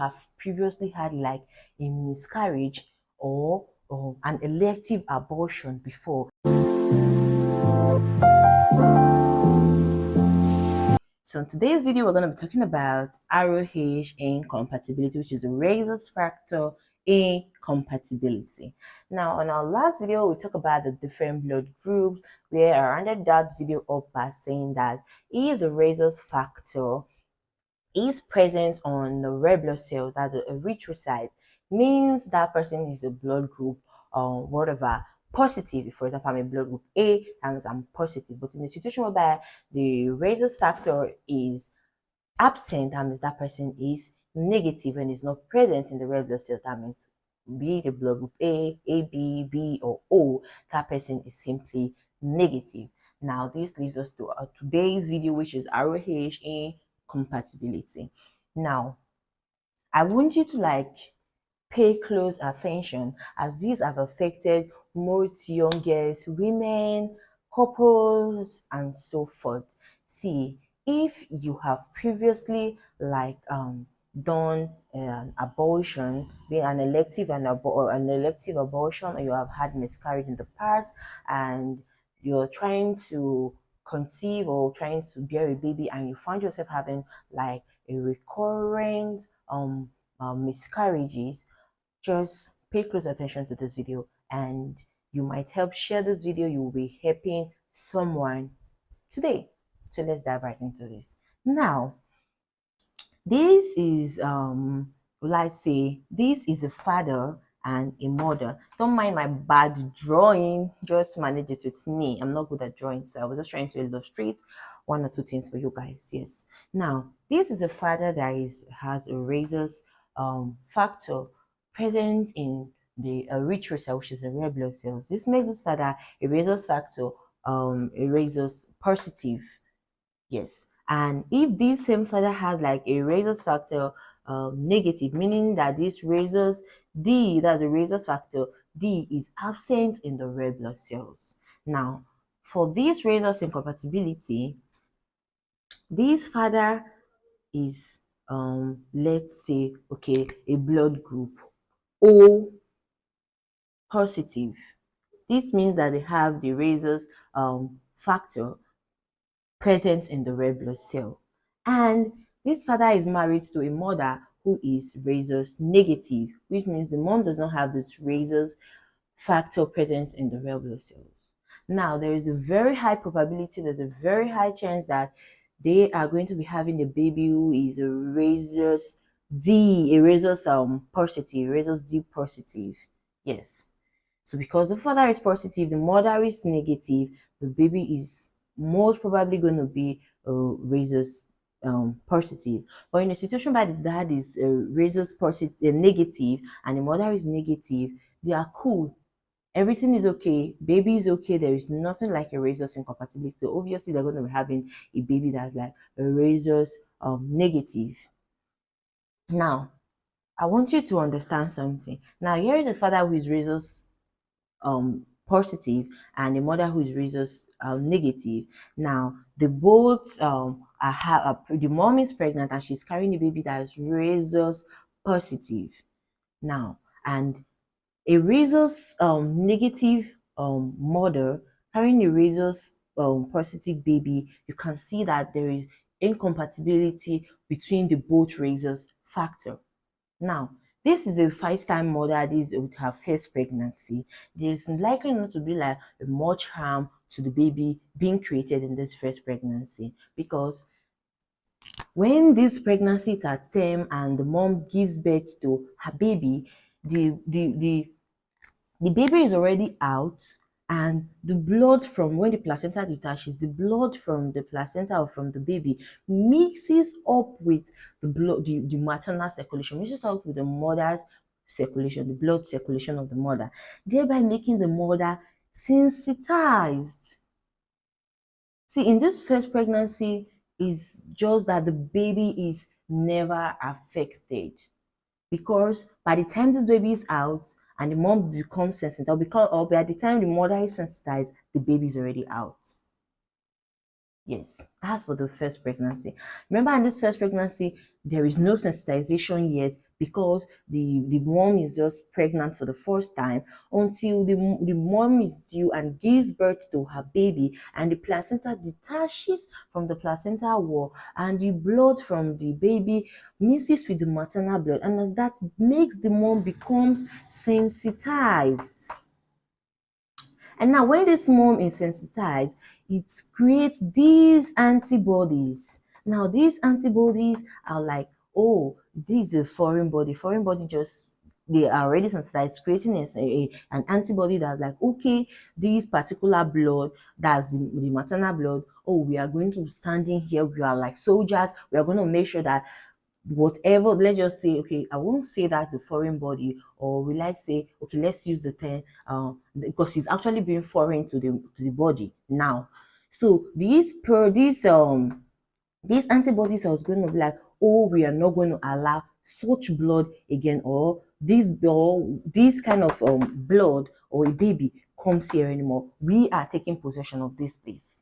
have previously had like a miscarriage or an elective abortion before. So in today's video, we're going to be talking about ROH incompatibility, which is a rhesus factor incompatibility. Now, on our last video, we talked about the different blood groups, where I rounded that video up by saying that if the rhesus factor is present on the red blood cells as a erythrocyte, means that person is a blood group whatever positive. For example, I'm a blood group A and I'm positive, but in a situation whereby the rhesus factor is absent, that means that person is negative and is not present in the red blood cell. That means be it a blood group A, AB, B, or O, that person is simply negative. Now, this leads us to today's video, which is ROH incompatibility. Now, I want you to pay close attention, as these have affected most young girls, women, couples, and so forth. See, if you have previously done an abortion, being an elective abortion, or you have had miscarriage in the past, and you're trying to conceive or trying to bear a baby, and you find yourself having like a recurrent miscarriages, just pay close attention to this video and you might help share this video. You will be helping someone today. So let's dive right into this. Now, this is let's say this is a father and a mother. Don't mind my bad drawing, just manage it with me. I'm not good at drawing, so I was just trying to illustrate one or two things for you guys. Yes. Now, this is a father that has a rhesus factor present in the erythrocyte, which is the red blood cells. This makes this father a rhesus factor, a rhesus positive. Yes. And if this same father has like a rhesus factor negative, meaning that this rhesus D, that's a rhesus factor D, is absent in the red blood cells. Now, for this rhesus incompatibility, this father is let's say, okay, a blood group O positive. This means that they have the rhesus factor present in the red blood cell. And this father is married to a mother who is rhesus negative, which means the mom does not have this rhesus factor present in the red blood cells. Now, there is a very high probability, there's a very high chance that they are going to be having a baby who is a rhesus D, a rhesus positive, rhesus D positive. Yes. So because the father is positive, the mother is negative, the baby is most probably going to be rhesus positive. But in a situation where the dad is rhesus positive, negative, and the mother is negative, they are cool. Everything is okay. Baby is okay. There is nothing like a rhesus incompatibility. Obviously, they're going to be having a baby that's like a rhesus negative. Now, I want you to understand something. Now, here is a father who is rhesus positive and a mother who is rhesus negative. Now, the both the mom is pregnant and she's carrying a baby that is rhesus positive. Now, and a rhesus negative mother carrying a rhesus positive baby, you can see that there is incompatibility between the both rhesus factor. Now, this is a first-time mother. This with her first pregnancy. There's likely not to be like much harm to the baby being created in this first pregnancy, because when this pregnancy is at term and the mom gives birth to her baby, the baby is already out, and the blood from when the placenta detaches, the blood from the placenta or from the baby mixes up with the blood, the maternal circulation, mixes up with the mother's circulation, the blood circulation of the mother, thereby making the mother sensitized. See, in this first pregnancy, is just that the baby is never affected, because by the time this baby is out and the mom becomes sensitized, or by the time the mother is sensitized, the baby is already out. Yes, that's for the first pregnancy. Remember, in this first pregnancy, there is no sensitization yet because the mom is just pregnant for the first time until the mom is due and gives birth to her baby, and the placenta detaches from the placenta wall, and the blood from the baby mixes with the maternal blood, and as that makes the mom becomes sensitized. And now, when this mom is sensitized, it creates these antibodies. Now, these antibodies are like, oh, this is a foreign body. Foreign body just they are already sensitized, creating an antibody that's like, okay, this particular blood, that's the maternal blood. Oh, we are going to stand in here. We are like soldiers. We are going to make sure that whatever, let's just say, okay, I won't say that's a foreign body, or will I say, okay, let's use the term, because it's actually being foreign to the body now. So these antibodies are going to be like, oh, we are not going to allow such blood again, or this kind of blood or a baby comes here anymore. We are taking possession of this place.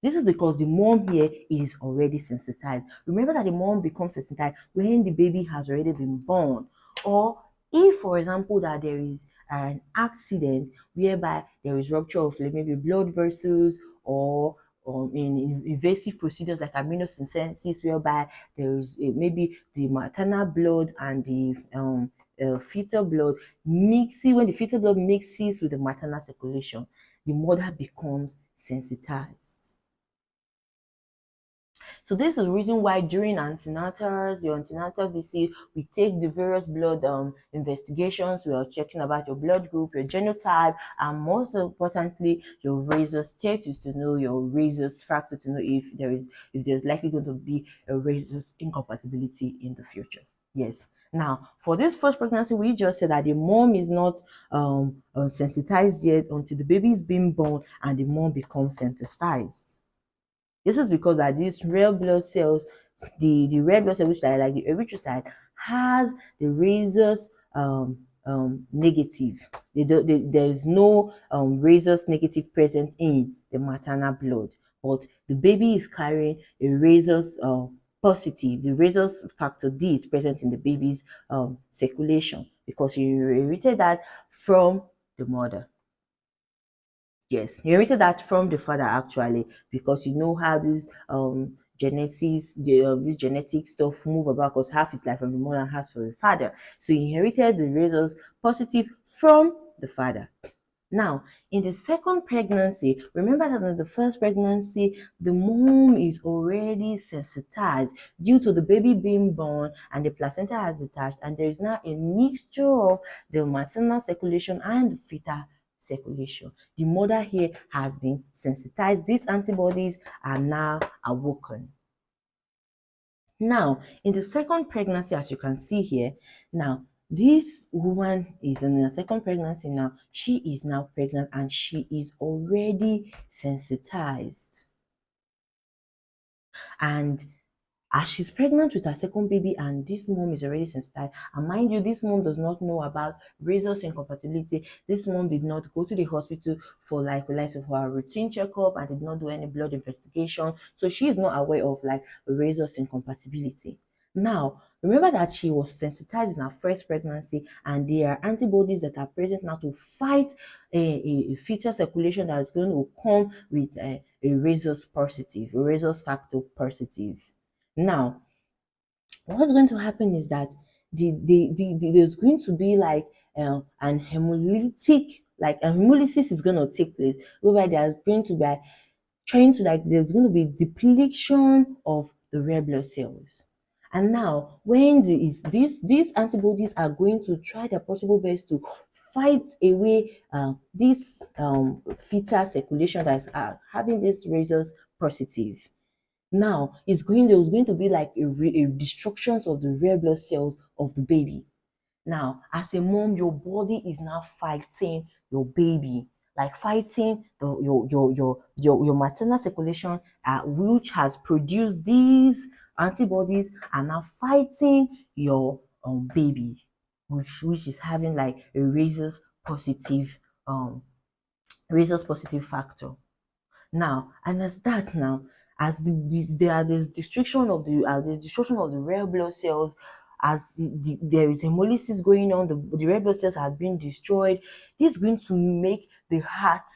This is because the mom here is already sensitized. Remember that the mom becomes sensitized when the baby has already been born. Or if, for example, that there is an accident whereby there is rupture of maybe blood vessels, or in invasive procedures like amniocentesis, whereby there is maybe the maternal blood and the fetal blood mixing. When the fetal blood mixes with the maternal circulation, the mother becomes sensitized. So this is the reason why during antenatals, your antenatal visit, we take the various blood investigations. We are checking about your blood group, your genotype, and most importantly, your rhesus status, to know your rhesus factor, to know if there's likely going to be a rhesus incompatibility in the future. Yes. Now, for this first pregnancy, we just said that the mom is not sensitized yet until the baby is being born and the mom becomes sensitized. This is because that these red blood cells, the red blood cells, which are like the erythrocyte, has the rhesus negative. There is no rhesus negative present in the maternal blood, but the baby is carrying a rhesus positive. The rhesus factor D is present in the baby's circulation because you inherited that from the mother. Yes, he inherited that from the father actually, because you know how this genetics, this genetic stuff move about, because half is like from the mother and half from the father. So he inherited the results positive from the father. Now, in the second pregnancy, remember that in the first pregnancy, the mom is already sensitized due to the baby being born and the placenta has detached, and there is now a mixture of the maternal circulation and the fetal circulation. The mother here has been sensitized. These antibodies are now awoken. Now, in the second pregnancy, as you can see here, now this woman is in the second pregnancy now. She is now pregnant and she is already sensitized. And as she's pregnant with her second baby and this mom is already sensitized, and mind you, this mom does not know about rhesus incompatibility. This mom did not go to the hospital for for her routine checkup and did not do any blood investigation, so she is not aware of rhesus incompatibility. Now, remember that she was sensitized in her first pregnancy, and there are antibodies that are present now to fight a fetal circulation that is going to come with a rhesus positive, a rhesus factor positive. Now, what's going to happen is that there's going to be an hemolytic, like a hemolysis is going to take place, whereby there's going to be there's going to be depletion of the red blood cells. And now, when these antibodies are going to try their possible best to fight away this fetal circulation that is having this rhesus positive. Now, there's going to be like a destruction of the red blood cells of the baby. Now, as a mom, your body is now fighting your baby, like fighting your maternal circulation, which has produced these antibodies, and now fighting your baby, which is having like a rhesus positive factor. Now, and as that now, as there's destruction of the red blood cells, as there is hemolysis going on, the red blood cells are being destroyed. This is going to make the heart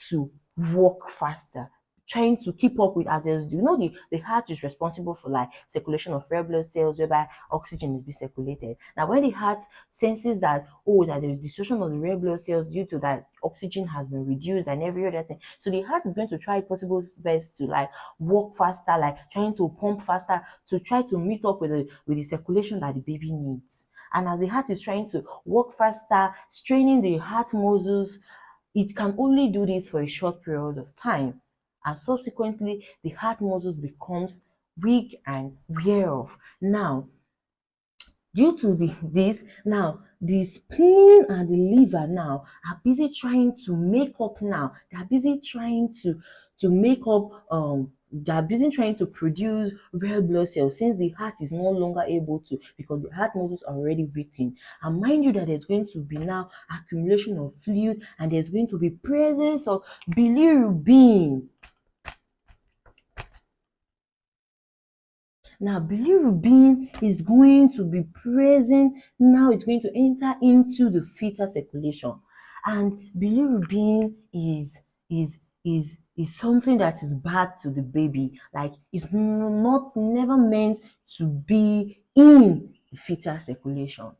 to work faster, trying to keep up with, as the heart is responsible for like circulation of red blood cells, whereby oxygen is being circulated. Now when the heart senses that, oh, that there is destruction of the red blood cells due to that oxygen has been reduced and every other thing, so the heart is going to try possible best to like work faster, like trying to pump faster to try to meet up with the circulation that the baby needs. And as the heart is trying to work faster, straining the heart muscles, it can only do this for a short period of time, and subsequently the heart muscles becomes weak and wear off. Now, due to this, now the spleen and the liver now are busy trying to make up now. They are busy trying to make up they are busy trying to produce red blood cells, since the heart is no longer able to, because the heart muscles are already weakened. And mind you that there's going to be now accumulation of fluid, and there's going to be presence of bilirubin. Now, bilirubin is going to be present. Now it's going to enter into the fetal circulation. And bilirubin is something that is bad to the baby. Like, it's never meant to be in the fetal circulation.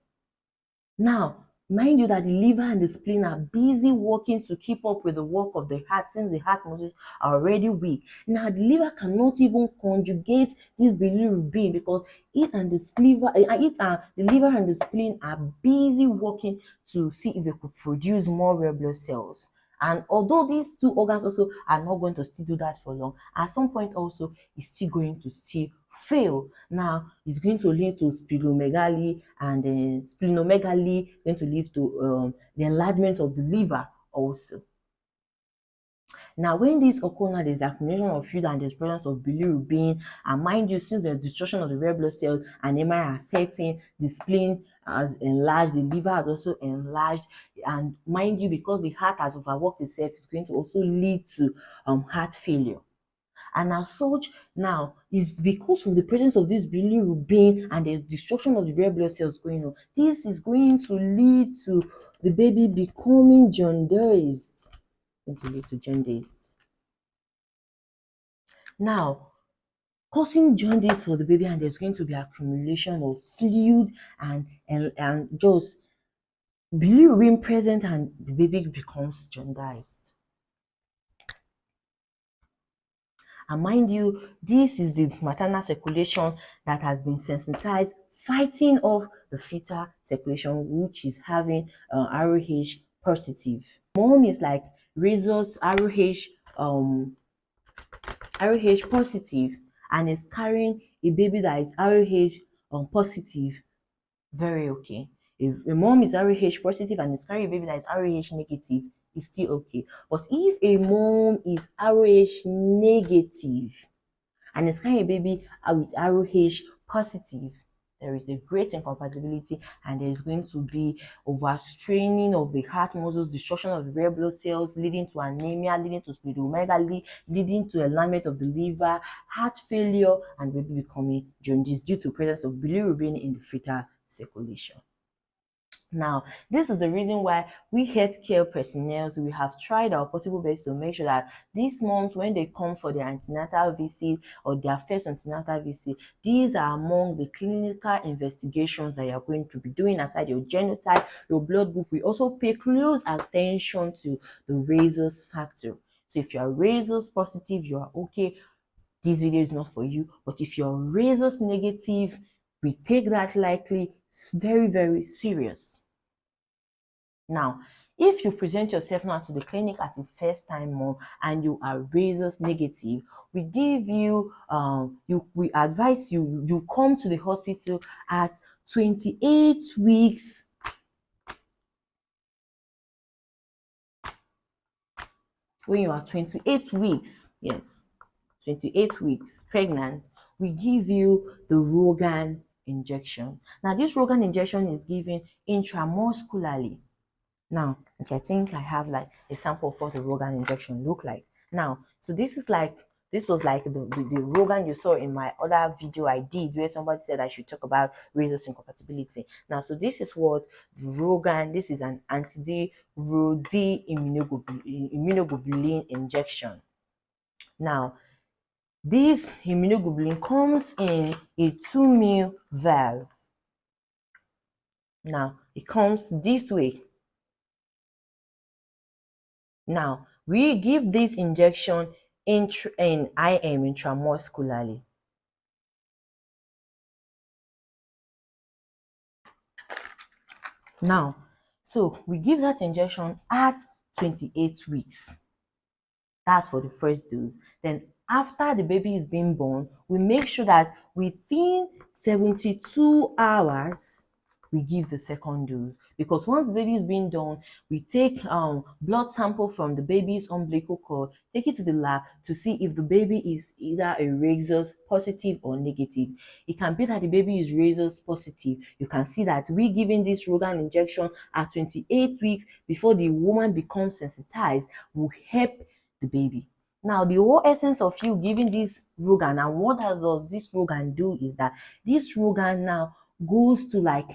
Now, mind you that the liver and the spleen are busy working to keep up with the work of the heart, since the heart muscles are already weak. Now, the liver cannot even conjugate this bilirubin, because the liver and the spleen are busy working to see if they could produce more red blood cells. And although these two organs also are not going to still do that for long, at some point also it's still going to still fail. Now it's going to lead to splenomegaly, and then splenomegaly going to lead to the enlargement of the liver also. Now, when this occurs, now there's accumulation of fluid and there's presence of bilirubin. And mind you, since there's destruction of the red blood cells, anemia are setting, the spleen has enlarged, the liver has also enlarged. And mind you, because the heart has overworked itself, it's going to also lead to heart failure. And as such, now is because of the presence of this bilirubin and there's destruction of the red blood cells going on. This is going to lead to the baby becoming jaundiced. To lead to jaundice. Now, causing jaundice for the baby, and there's going to be accumulation of fluid and just bilirubin present, and the baby becomes jaundiced. And mind you, this is the maternal circulation that has been sensitized, fighting off the fetal circulation, which is having ROH positive. Mom is like Rhesus ROH positive and is carrying a baby that is ROH positive, very okay. If a mom is ROH positive and is carrying a baby that is ROH negative, it's still okay. But if a mom is ROH negative and is carrying a baby with ROH positive, there is a great incompatibility, and there is going to be overstraining of the heart muscles, destruction of the red blood cells, leading to anemia, leading to splenomegaly, leading to enlargement of the liver, heart failure, and baby becoming jaundice due to presence of bilirubin in the fetal circulation. Now, this is the reason why we healthcare personnel, we have tried our possible best to make sure that this month, when they come for their antenatal visit or their first antenatal visit, these are among the clinical investigations that you're going to be doing aside your genotype, your blood group. We also pay close attention to the rhesus factor. So if you're rhesus positive, you are okay. This video is not for you. But if you're rhesus negative, we take that likely very, very serious. Now, if you present yourself now to the clinic as a first-time mom and you are rhesus negative, we give you, we advise you come to the hospital at 28 weeks. When you are 28 weeks, yes, 28 weeks pregnant, we give you the Rogan injection. Now, this Rogan injection is given intramuscularly. Now, okay, I think I have like a sample of what the Rogan injection look like. Now, so this is like This was like the Rogan you saw in my other video I did, where somebody said I should talk about Rhesus Incompatibility. Now, so this is what Rogan, this is an anti-Rodi immunoglobulin injection. Now, this immunoglobulin comes in a 2 ml valve. Now, it comes this way. Now, we give this injection in IM, intramuscularly. Now, so we give that injection at 28 weeks. That's for the first dose. Then after the baby is being born, we make sure that within 72 hours, we give the second dose, because once the baby is being done, we take blood sample from the baby's umbilical cord, take it to the lab to see if the baby is either a Rhesus positive or negative. It can be that the baby is Rhesus positive. You can see that we giving this Rogan injection at 28 weeks before the woman becomes sensitized will help the baby. Now, the whole essence of you giving this Rogan, and what does this Rogan do, is that this Rogan now goes to like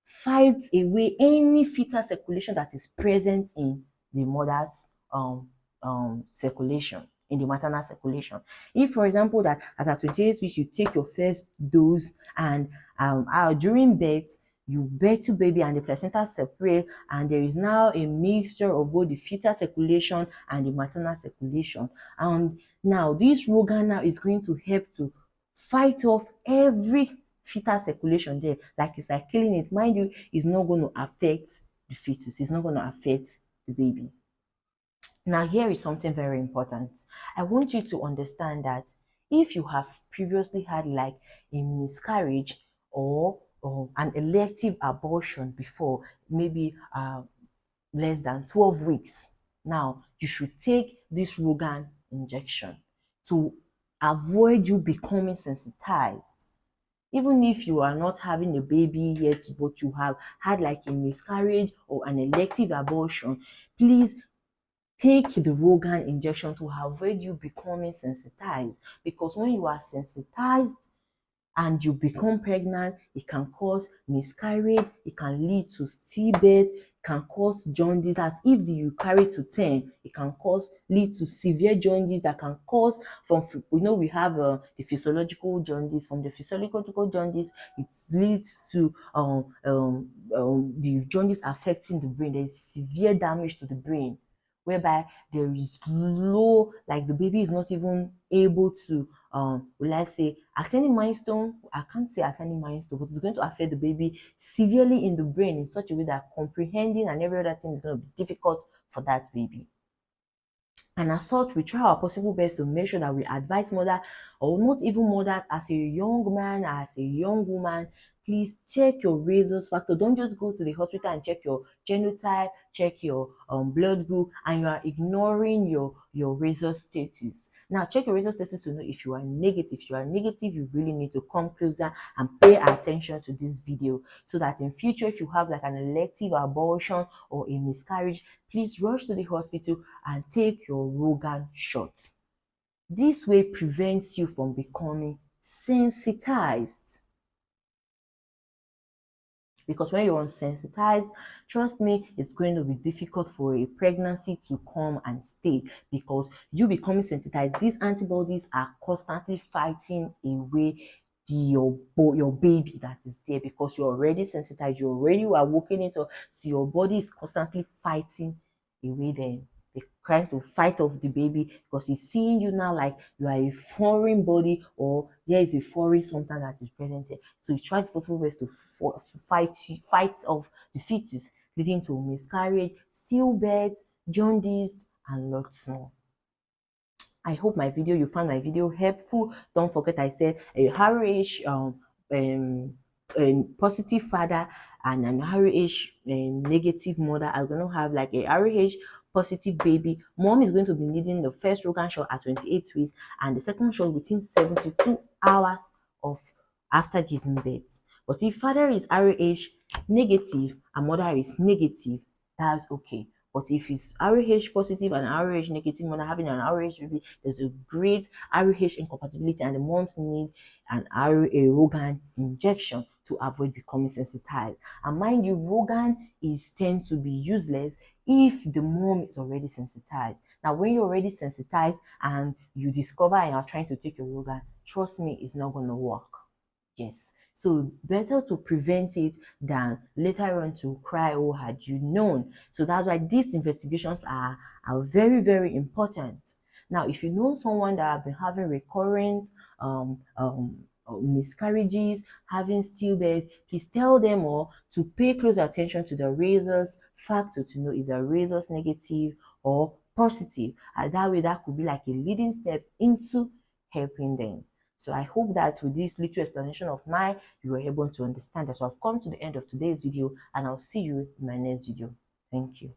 fight away any fetal circulation that is present in the mother's circulation, in the maternal circulation. If, for example, that at 28 weeks you take your first dose and during birth you birth to baby and the placenta separate, and there is now a mixture of both the fetal circulation and the maternal circulation, and now this Rogan now is going to help to fight off every fetal circulation there. Like, it's like killing it. Mind you, it's not going to affect the fetus, it's not going to affect the baby. Now, here is something very important. I want you to understand that if you have previously had like a miscarriage or an elective abortion before, maybe less than 12 weeks, now you should take this Rogan injection to avoid you becoming sensitized. Even if you are not having a baby yet, but you have had like a miscarriage or an elective abortion, please take the Rogan injection to avoid you becoming sensitized. Because when you are sensitized and you become pregnant, it can cause miscarriage, it can lead to stillbirth, can cause jaundice. As if you carry to 10, it can lead to severe jaundice that can cause we have the physiological jaundice. From the physiological jaundice, it leads to the jaundice affecting the brain. There is severe damage to the brain, whereby there is low, like the baby is not even able to will I say at any milestone. I can't say at any milestone, but it's going to affect the baby severely in the brain in such a way that comprehending and every other thing is going to be difficult for that baby. And as such, we try our possible best to make sure that we advise mother, or not even mothers, as a young man, as a young woman, please check your Rhesus factor. Don't just go to the hospital and check your genotype, check your blood group, and you are ignoring your Rhesus status. Now, check your Rhesus status to know if you are negative. If you are negative, you really need to come closer and pay attention to this video, so that in future, if you have like an elective abortion or a miscarriage, please rush to the hospital and take your Rogan shot. This way prevents you from becoming sensitized. Because when you're unsensitized, trust me, it's going to be difficult for a pregnancy to come and stay, because you becoming sensitized, these antibodies are constantly fighting away your baby that is there, because you're already sensitized, you already are working it up, so your body is constantly fighting away them. They're trying to fight off the baby, because he's seeing you now like you are a foreign body, or there is a foreign something that is present here. So he tries possible ways to fight off the fetus, leading to miscarriage, stillbirth, jaundice, and lots more. I hope you found my video helpful. Don't forget, I said a RH positive father and an RH negative mother are going to have like a RH positive baby. Mom is going to be needing the first Rogan shot at 28 weeks and the second shot within 72 hours of after giving birth. But if father is RH negative and mother is negative, that's okay. But if it's RAH positive and RAH negative, mother having an RAH baby, there's a great RAH incompatibility, and the moms need an RA Rogan injection to avoid becoming sensitized. And mind you, Rogan is tend to be useless if the mom is already sensitized. Now, when you're already sensitized and you discover and you're trying to take your Rogan, trust me, it's not going to work. Yes. So better to prevent it than later on to cry, oh, had you known. So that's why these investigations are very, very important. Now, if you know someone that have been having recurrent miscarriages, having stillbirth, please tell them or to pay close attention to the Rhesus factor to know if they're Rhesus negative or positive. And that way, that could be like a leading step into helping them. So I hope that with this little explanation of mine, you were able to understand that. So I've come to the end of today's video, and I'll see you in my next video. Thank you.